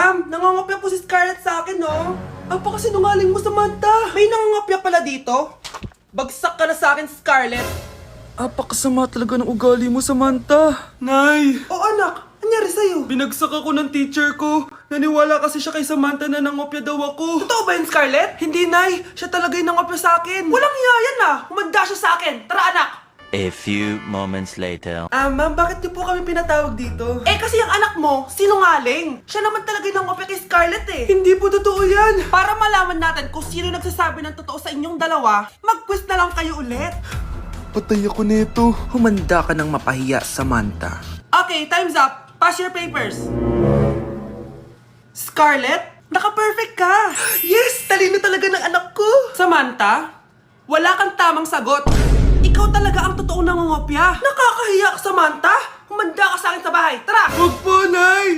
Ma'am, nangangopya po si Scarlett sa akin, no? Apakasinungaling mo, Samantha. May nangangopya pala dito? Bagsak ka na sa akin, Scarlett. Apakasama talaga ng ugali mo, Samantha. Nay! O anak, anyari sa'yo? Binagsak ako ng teacher ko. Naniwala kasi siya kay Samantha na nangopya daw ako. Totoo ba yun, Scarlett? Hindi, Nay. Siya talaga yung nangopya sa akin. Walang iya yan ah! Humanda siya sa akin! Tara, anak! A few moments later. Ma'am, bakit niyo po kami pinatawag dito? Eh kasi ang anak mo, sinungaling. Siya naman talaga yung nangopya kay Scarlett eh. Hindi po totoo yan. Para malaman natin kung sino nagsasabi ng totoo sa inyong dalawa, mag-quiz na lang kayo ulit. Patay ako nito. Humanda ka ng mapahiya, Samantha. Okay, time's up. Pass your papers. Scarlett, naka-perfect ka. Yes! Talino talaga ng anak ko. Samantha, wala kang tamang sagot. Ikaw talaga ang totoong nangungopya. Nakakahiya ka, Samantha. Humanda ka sa akin sa bahay. Tara! Huwag po, Nay.